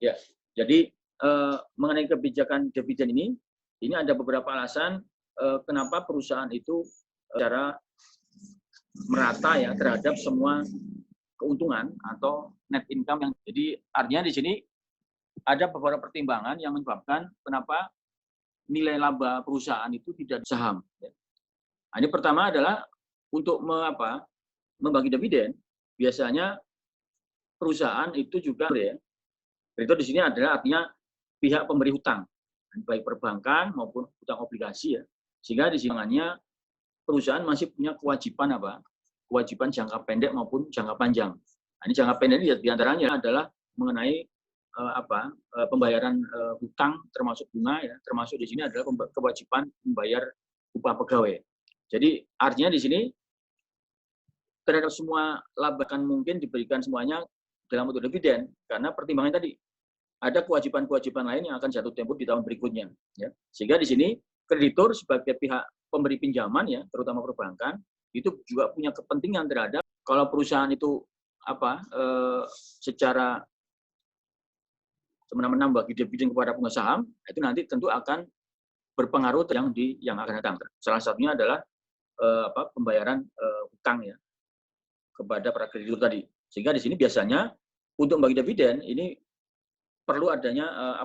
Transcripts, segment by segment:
Ya, jadi mengenai kebijakan dividen ini ada beberapa alasan kenapa perusahaan itu secara merata ya terhadap semua keuntungan atau net income yang jadi artinya di sini ada beberapa pertimbangan yang menyebabkan kenapa nilai laba perusahaan itu tidak saham. Ya. Nah, ini pertama adalah untuk membagi dividen biasanya perusahaan itu juga ya. Kreditur di sini adalah artinya pihak pemberi hutang baik perbankan maupun hutang obligasi ya. Sehingga di sini perusahaan masih punya kewajiban kewajiban jangka pendek maupun jangka panjang. Nah, ini jangka pendek ini diantaranya adalah mengenai pembayaran hutang termasuk bunga ya, termasuk di sini adalah kewajiban membayar upah pegawai. Jadi artinya di sini terhadap semua laba kan mungkin diberikan semuanya dalam bentuk dividen karena pertimbangan tadi ada kewajiban-kewajiban lain yang akan jatuh tempo di tahun berikutnya ya. Sehingga di sini kreditur sebagai pihak pemberi pinjaman ya, terutama perbankan itu juga punya kepentingan terhadap kalau perusahaan itu secara semena-mena bagi dividen kepada pengusaha saham, itu nanti tentu akan berpengaruh yang akan datang. Salah satunya adalah pembayaran hutang ya kepada para kreditur tadi. Sehingga di sini biasanya untuk membagi dividen ini perlu adanya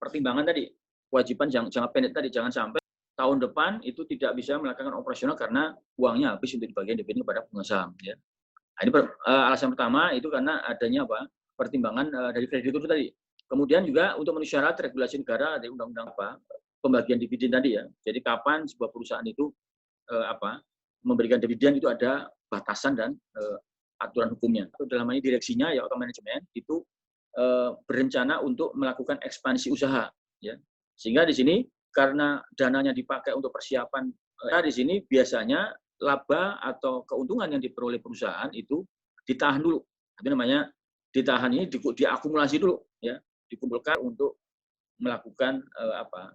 pertimbangan tadi, kewajiban jangka pendek tadi, jangan sampai tahun depan itu tidak bisa melakukan operasional karena uangnya habis untuk dibagikan dividen kepada pengusaha saham ya. Nah, ini alasan pertama itu karena adanya pertimbangan dari kreditur tadi. Kemudian juga untuk memenuhi syarat regulasi negara dari undang-undang pembagian dividen tadi ya. Jadi kapan sebuah perusahaan itu memberikan dividen itu ada batasan dan aturan hukumnya. Dalam hal ini direksinya ya atau manajemen itu berencana untuk melakukan ekspansi usaha ya. Sehingga di sini karena dananya dipakai untuk persiapan di sini biasanya laba atau keuntungan yang diperoleh perusahaan itu ditahan dulu. Itu namanya ditahan ini diakumulasi dulu ya, dikumpulkan untuk melakukan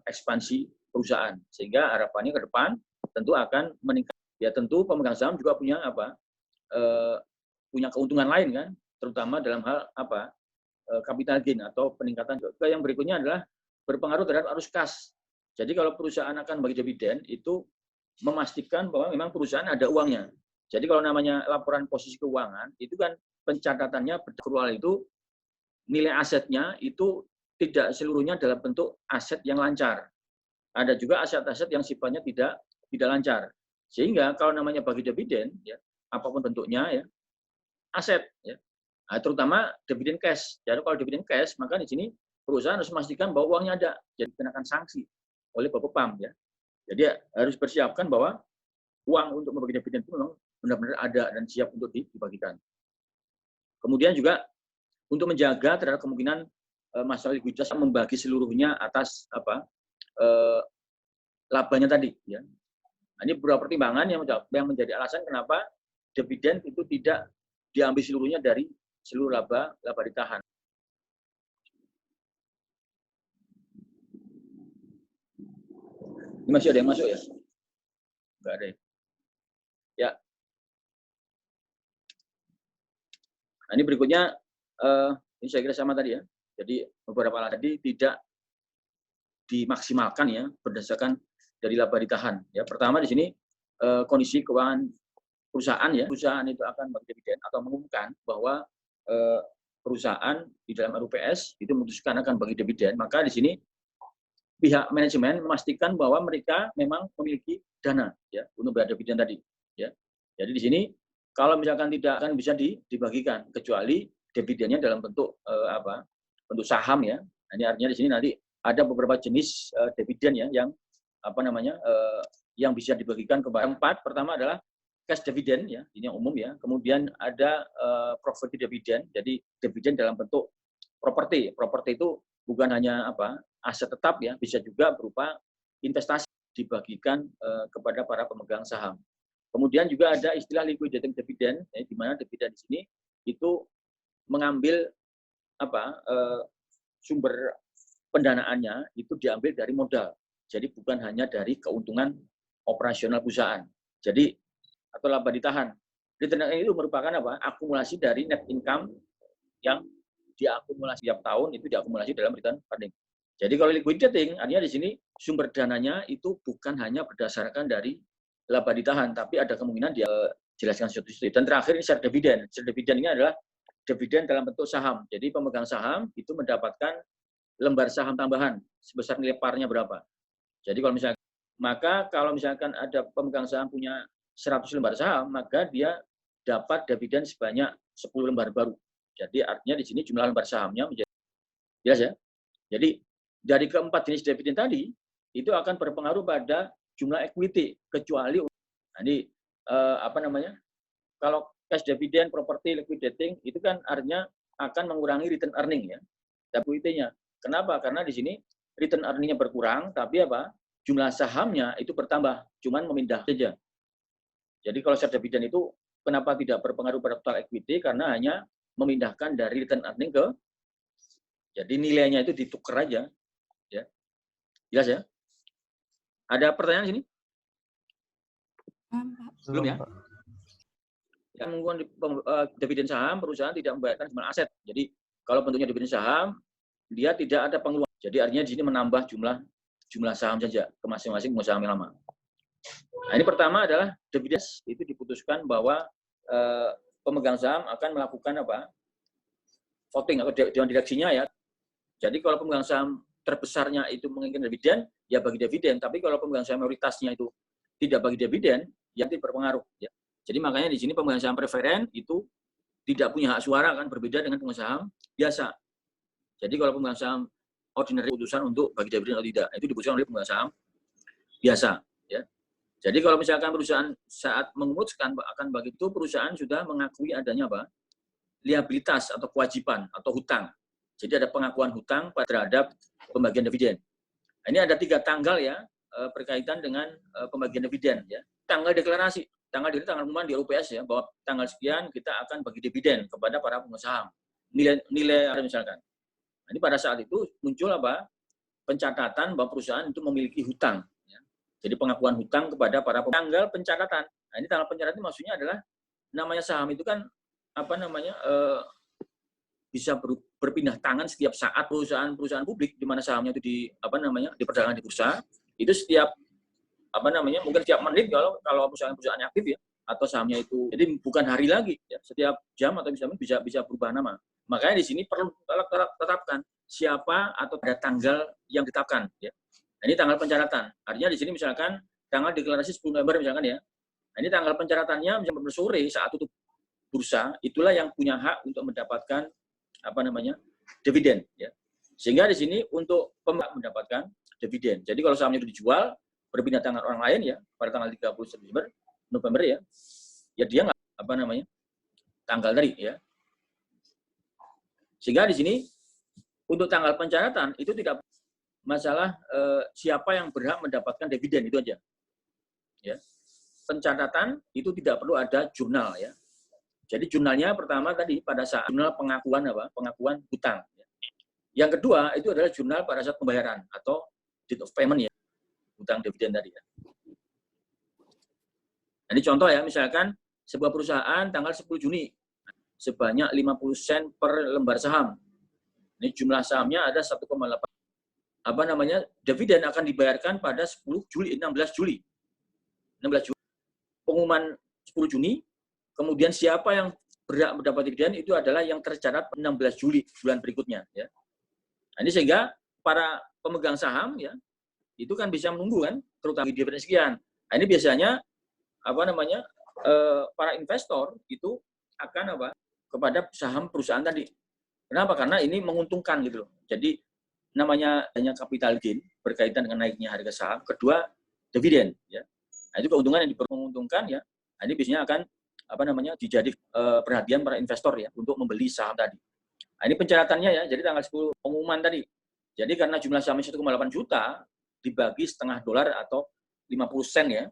ekspansi perusahaan. Sehingga harapannya ke depan tentu akan meningkat. Ya tentu pemegang saham juga punya punya keuntungan lain kan, terutama dalam hal capital gain atau peningkatan. Yang berikutnya adalah berpengaruh terhadap arus kas. Jadi kalau perusahaan akan bagi dividen itu memastikan bahwa memang perusahaan ada uangnya. Jadi kalau namanya laporan posisi keuangan itu kan pencatatannya berakrual itu nilai asetnya itu tidak seluruhnya dalam bentuk aset yang lancar. Ada juga aset-aset yang sifatnya tidak lancar. Sehingga kalau namanya bagi dividen ya apapun bentuknya ya aset ya. Nah, terutama dividen cash. Jadi kalau dividen cash maka di sini perusahaan harus memastikan bahwa uangnya ada. Jadi dikenakan sanksi oleh Bapepam ya. Jadi harus persiapkan bahwa uang untuk membagi dividen itu memang benar-benar ada dan siap untuk dibagikan. Kemudian juga untuk menjaga terhadap kemungkinan masalah likuiditas membagi seluruhnya atas labanya tadi ya. Nah, ini beberapa pertimbangan yang menjadi alasan kenapa dividen itu tidak diambil seluruhnya dari seluruh laba ditahan. Ini masih ada yang masuk ya? Enggak ada ya? Ya. Nah, ini berikutnya ini saya kira sama tadi ya. Jadi beberapa alat tadi tidak dimaksimalkan ya berdasarkan dari laba ditahan. Ya, pertama di sini kondisi keuangan perusahaan ya. Perusahaan itu akan bagi dividen atau mengumumkan bahwa perusahaan di dalam RUPS itu memutuskan akan bagi dividen, maka di sini pihak manajemen memastikan bahwa mereka memang memiliki dana ya untuk bayar dividen tadi ya. Jadi di sini kalau misalkan tidak akan bisa dibagikan kecuali dividennya dalam bentuk bentuk saham ya. Nah, ini artinya di sini nanti ada beberapa jenis dividen ya yang yang bisa dibagikan kepada empat. Pertama adalah cash dividend ya, ini yang umum ya. Kemudian ada property dividend, jadi dividen dalam bentuk properti. Properti itu bukan hanya aset tetap ya, bisa juga berupa investasi dibagikan kepada para pemegang saham. Kemudian juga ada istilah liquidating dividend, ya, di mana dividen di sini itu mengambil sumber pendanaannya itu diambil dari modal. Jadi bukan hanya dari keuntungan operasional perusahaan. Jadi atau laba ditahan. Return itu merupakan akumulasi dari net income yang diakumulasi tiap tahun, itu diakumulasi dalam return earning. Jadi kalau liquidating, artinya di sini sumber dananya itu bukan hanya berdasarkan dari laba ditahan, tapi ada kemungkinan dia jelaskan seperti itu. Dan terakhir ini share dividend. Share dividend ini adalah dividen dalam bentuk saham. Jadi pemegang saham itu mendapatkan lembar saham tambahan sebesar nilai parnya berapa. Jadi kalau misalkan ada pemegang saham punya 100 lembar saham, maka dia dapat dividen sebanyak 10 lembar baru. Jadi artinya di sini jumlah lembar sahamnya menjadi jelas ya. Jadi dari keempat jenis dividen tadi itu akan berpengaruh pada jumlah equity, kecuali kalau cash dividend, property liquidating itu kan artinya akan mengurangi return earning ya, equity-nya. Kenapa? Karena di sini return earning-nya berkurang, tapi jumlah sahamnya itu bertambah, cuman memindah saja. Jadi kalau share dividend itu kenapa tidak berpengaruh pada total equity? Karena hanya memindahkan dari return earning ke, jadi nilainya itu ditukar aja. Ya. Jelas ya? Ada pertanyaan di sini? Belum ya? Yang menggunakan dividen saham, perusahaan tidak membayarkan jumlah aset. Jadi kalau bentuknya dividen saham, dia tidak ada pengeluaran. Jadi artinya di sini menambah jumlah saham saja ke masing-masing pengusaha saham yang lama. Nah, ini pertama adalah dividen itu diputuskan bahwa pemegang saham akan melakukan voting atau dewan direksinya ya. Jadi kalau pemegang saham terbesarnya itu menginginkan dividen, ya bagi dividen. Tapi kalau pemegang saham mayoritasnya itu tidak bagi dividen, ya nanti berpengaruh. Ya. Jadi makanya di sini pemegang saham preferen itu tidak punya hak suara, kan berbeda dengan pemegang saham biasa. Jadi kalau pemegang saham ordinary putusan untuk bagi dividen atau tidak, itu diputuskan oleh pemegang saham biasa. Ya. Jadi kalau misalkan perusahaan saat memutuskan akan bagi itu, perusahaan sudah mengakui adanya liabilitas atau kewajiban atau hutang. Jadi ada pengakuan hutang terhadap pembagian dividen. Ini ada 3 tanggal ya berkaitan dengan pembagian dividen ya. Tanggal deklarasi, tanggal pengumuman di UPS ya, bahwa tanggal sekian kita akan bagi dividen kepada para pengusaha. Nilai misalkan. Nah, ini pada saat itu muncul pencatatan bahwa perusahaan itu memiliki hutang. Ya. Jadi pengakuan hutang kepada para tanggal pencatatan. Nah, ini tanggal pencatatan itumaksudnya adalah namanya saham itu kan bisa berpindah tangan setiap saat. Perusahaan publik di mana sahamnya itu diperdagangkan di bursa, itu setiap mungkin setiap menit kalau perusahaan aktif ya, atau sahamnya itu, jadi bukan hari lagi ya, setiap jam atau bisa berubah nama. Makanya di sini perlu tetapkan siapa atau ada tanggal yang ditetapkan ya. Nah, ini tanggal pencatatan. Artinya di sini misalkan tanggal deklarasi 10 November misalkan ya. Nah, ini tanggal pencatatannya jam 12 sore saat tutup bursa, itulah yang punya hak untuk mendapatkan dividen ya. Sehingga di sini untuk pemilik mendapatkan dividen. Jadi kalau sahamnya itu dijual berpindah tangan orang lain ya pada tanggal 30 November ya dia nggak tanggal tadi ya. Sehingga di sini untuk tanggal pencatatan itu tidak masalah siapa yang berhak mendapatkan dividen, itu aja. Ya. Pencatatan itu tidak perlu ada jurnal ya. Jadi jurnalnya pertama tadi pada saat jurnal pengakuan hutang. Yang kedua itu adalah jurnal pada saat pembayaran atau date of payment ya, hutang dividen tadi ya. Nah, ini contoh ya, misalkan sebuah perusahaan tanggal 10 Juni sebanyak 50 sen per lembar saham. Ini jumlah sahamnya ada 1,8. Dividen akan dibayarkan pada 16 Juli. Pengumuman 10 Juni. Kemudian siapa yang berhak mendapat dividen itu adalah yang tercatat 16 Juli bulan berikutnya ya. Nah, ini sehingga para pemegang saham ya itu kan bisa menunggu kan, terutama dividen sekian. Nah, ini biasanya para investor itu akan kepada saham perusahaan tadi. Kenapa? Karena ini menguntungkan gitu loh. Jadi namanya hanya capital gain berkaitan dengan naiknya harga saham. Kedua, dividen ya. Nah, itu keuntungan yang menguntungkan ya. Nah, ini biasanya akan dijadi perhatian para investor ya untuk membeli saham tadi. Nah, ini pencatatannya ya. Jadi tanggal 10 pengumuman tadi. Jadi karena jumlah sahamnya 1,8 juta dibagi setengah dolar atau 50 sen ya.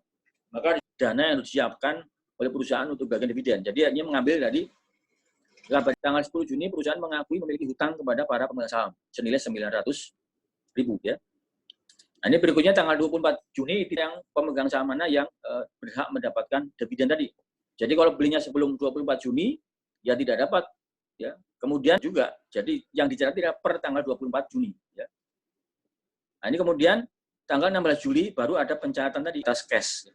Maka dana yang disiapkan oleh perusahaan untuk bagian dividen. Jadi ini mengambil dari tanggal 10 Juni perusahaan mengakui memiliki hutang kepada para pemegang saham senilai 900.000 ya. Nah, ini berikutnya tanggal 24 Juni itu yang pemegang saham mana yang berhak mendapatkan dividen tadi. Jadi kalau belinya sebelum 24 Juni ya tidak dapat ya. Kemudian juga, jadi yang dicatat tidak per tanggal 24 Juni. Ya. Nah, ini kemudian tanggal 16 Juli baru ada pencatatan tadi atas cash.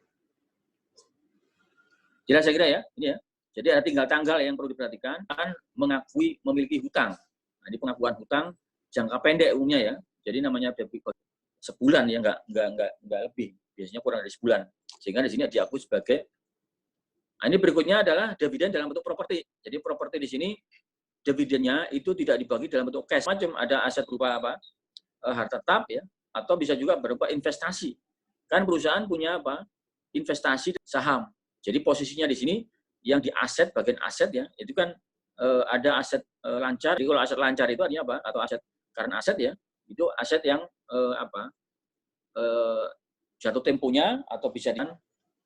Jelas saya kira ya, ini ya. Jadi ada tinggal tanggal yang perlu diperhatikan, kan mengakui memiliki hutang. Nah, ini pengakuan hutang jangka pendek umumnya ya. Jadi namanya debit sebulan ya, nggak lebih. Biasanya kurang dari sebulan. Sehingga di sini diakui sebagai. Nah, ini berikutnya adalah dividen dalam bentuk properti. Jadi properti di sini dividennya itu tidak dibagi dalam bentuk cash. Macam ada aset berupa apa? Harta tetap ya, atau bisa juga berupa investasi. Kan perusahaan punya apa? Investasi saham. Jadi posisinya di sini yang di aset, bagian aset ya, itu kan ada aset lancar. Jadi kalau aset lancar itu artinya apa? Atau aset karena aset ya, itu aset yang jatuh temponya atau bisa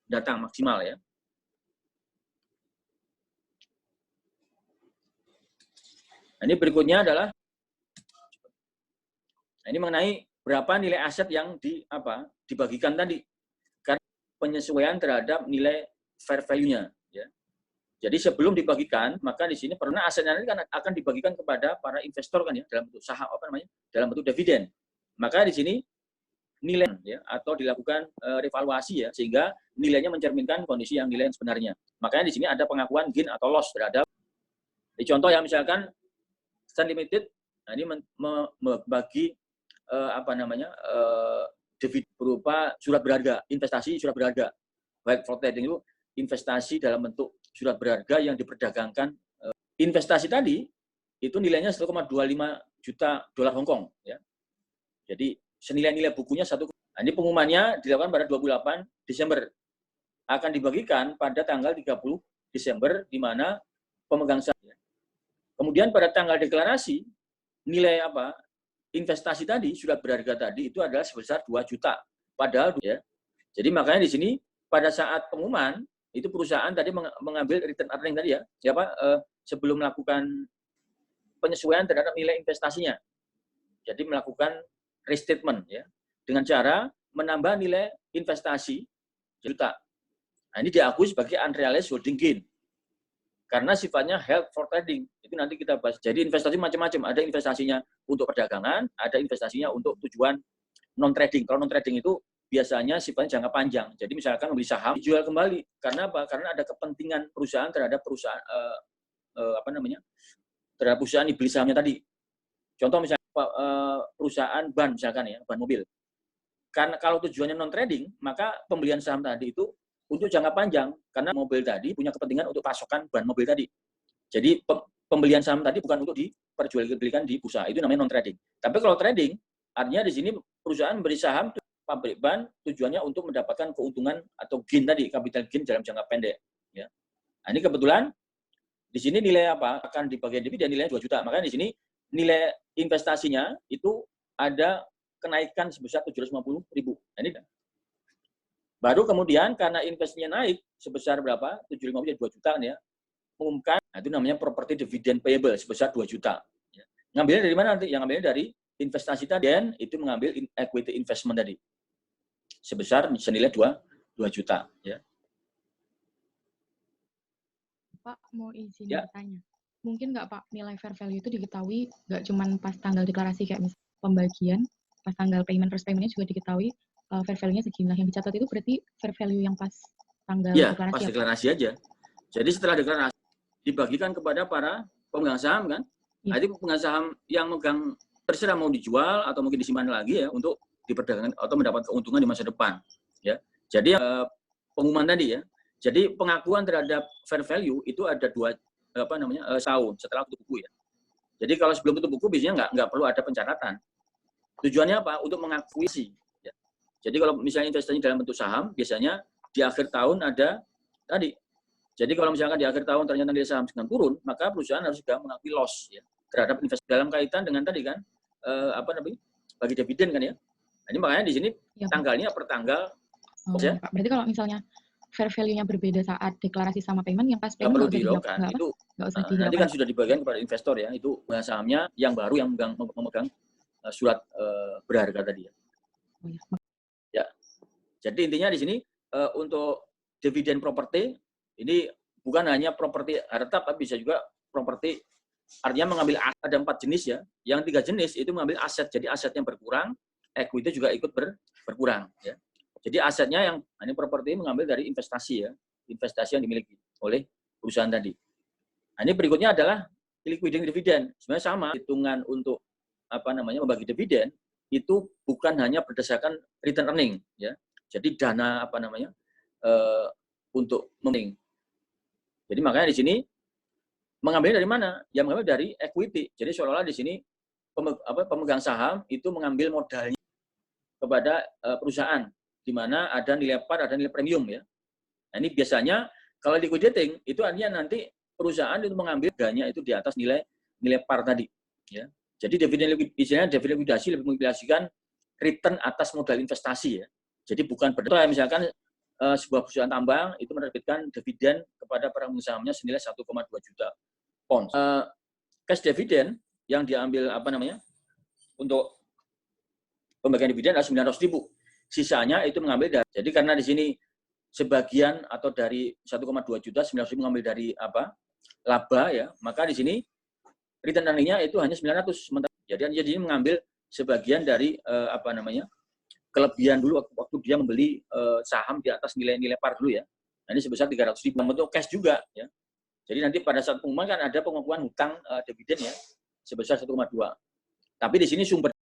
datang maksimal ya. Nah, ini berikutnya adalah ini mengenai berapa nilai aset yang dibagikan tadi. Karena penyesuaian terhadap nilai fair value-nya ya. Jadi sebelum dibagikan, maka di sini pernah asetnya kan akan dibagikan kepada para investor kan ya dalam bentuk saham dalam bentuk dividen. Maka di sini nilai ya atau dilakukan revaluasi ya sehingga nilainya mencerminkan kondisi yang nilai yang sebenarnya. Makanya di sini ada pengakuan gain atau loss terhadap. Di contoh yang misalkan Stand Limited, nah ini membagi dividen berupa surat berharga, investasi surat berharga. Baik float trading itu investasi dalam bentuk surat berharga yang diperdagangkan. Investasi tadi itu nilainya 1,25 juta dolar Hong Kong ya. Jadi senilai-nilai bukunya Nah, ini pengumumannya dilakukan pada 28 Desember. Akan dibagikan pada tanggal 30 Desember di mana pemegang saham. Kemudian pada tanggal deklarasi nilai investasi tadi surat berharga tadi itu adalah sebesar 2 juta. Padahal ya. Jadi makanya di sini pada saat pengumuman itu perusahaan tadi mengambil return earning tadi ya. Sebelum melakukan penyesuaian terhadap nilai investasinya. Jadi melakukan restatement ya dengan cara menambah nilai investasi juta. Nah, ini diakui sebagai unrealized holding gain. Karena sifatnya held for trading. Itu nanti kita bahas. Jadi investasi macam-macam. Ada investasinya untuk perdagangan, ada investasinya untuk tujuan non-trading. Kalau non-trading itu biasanya sifatnya jangka panjang. Jadi misalkan membeli saham, dijual kembali. Karena apa? Karena ada kepentingan perusahaan terhadap perusahaan terhadap perusahaan dibeli sahamnya tadi. Contoh misalnya perusahaan ban misalkan ya, ban mobil. Karena kalau tujuannya non-trading, maka pembelian saham tadi itu untuk jangka panjang, karena mobil tadi punya kepentingan untuk pasokan ban mobil tadi. Jadi pembelian saham tadi bukan untuk diperjualbelikan di bursa, itu namanya non-trading. Tapi kalau trading, artinya di sini perusahaan memberi saham pabrik ban tujuannya untuk mendapatkan keuntungan atau gain tadi, capital gain dalam jangka pendek. Ya. Nah, ini kebetulan di sini nilai akan dibagi dividen nilainya 2 juta. Makanya di sini nilai investasinya itu ada kenaikan sebesar 750.000. Nah, ini baru kemudian karena investasinya naik sebesar berapa? 750 jadi 2 juta kan ya. Umumkan, nah itu namanya property dividend payable sebesar 2 juta. Ya. Ngambilnya dari mana nanti? Yang ngambilnya dari investasi tadi, dan itu mengambil equity investment tadi. Sebesar senilai 2 juta. Ya. Pak, mau izin bertanya. Mungkin nggak Pak, nilai fair value itu diketahui nggak cuma pas tanggal deklarasi kayak misalnya pembagian, pas tanggal payment first payment-nya juga diketahui fair value-nya segini. Yang dicatat itu berarti fair value yang pas tanggal deklarasi pas deklarasi aja. Jadi setelah deklarasi dibagikan kepada para pemegang saham kan. Nah, itu pemegang saham yang megang terserah mau dijual atau mungkin disimpan lagi ya untuk diperdagangkan atau mendapat keuntungan di masa depan. Ya. Jadi pengumuman tadi ya. Jadi pengakuan terhadap fair value itu ada 2 tahun setelah tutup buku ya. Jadi kalau sebelum tutup buku biasanya nggak perlu ada pencatatan. Tujuannya apa? Untuk mengakui sih. Ya. Jadi kalau misalnya investasi dalam bentuk saham, biasanya di akhir tahun ada tadi. Jadi kalau misalkan di akhir tahun ternyata nilai saham sedang turun, maka perusahaan harus juga mengakui loss ya terhadap investasi dalam kaitan dengan tadi kan bagi dividen kan ya. Nah, ini makanya di sini ya, tanggalnya per tanggal. Ya. Pak. Berarti kalau misalnya fair value-nya berbeda saat deklarasi sama payment, yang pas payment nggak perlu dihiraukan. Itu nggak usah dihiraukan. Nanti kan sudah dibagikan kepada investor ya. Itu sahamnya yang baru yang memegang surat berharga tadi ya. Oh, ya. Ya. Jadi intinya di sini untuk dividen properti ini bukan hanya properti harta tapi bisa juga properti Artinya mengambil ada 4 jenis ya. Yang 3 jenis itu mengambil aset. Jadi asetnya berkurang, equity juga ikut berkurang ya. Jadi asetnya yang ini properti mengambil dari investasi ya. Investasi yang dimiliki oleh perusahaan tadi. Nah, ini berikutnya adalah liquidating dividend. Sebenarnya sama, hitungan untuk membagi dividen itu bukan hanya berdasarkan return earning ya. Jadi dana untuk memening. Jadi makanya di sini mengambil dari mana? Ya mengambil dari equity. Jadi seolah-olah di sini pemegang saham itu mengambil modalnya kepada perusahaan di mana ada nilai par, ada nilai premium ya. Nah, ini biasanya kalau liquidating itu artinya nanti perusahaan itu mengambil harganya itu di atas nilai par tadi ya. Jadi dividen likuidasi lebih mengimplikasikan return atas modal investasi ya. Jadi bukan berdasarkan misalkan sebuah perusahaan tambang itu menerbitkan dividen kepada para pemegang sahamnya senilai 1,2 juta pound. Cash dividen yang diambil untuk pembagian dividen adalah 900.000. Sisanya itu mengambil dari, jadi karena di sini sebagian atau dari 1,2 juta 900.000 mengambil dari laba ya, maka di sini return earning-nya itu hanya 900. Jadi mengambil sebagian dari kelebihan dulu waktu dia membeli saham di atas nilai par dulu ya. Nah, ini sebesar 300.000 bentuk cash juga ya. Jadi nanti pada saat pengumuman kan ada pengakuan hutang dividen ya sebesar 1,2. Tapi di sini sumber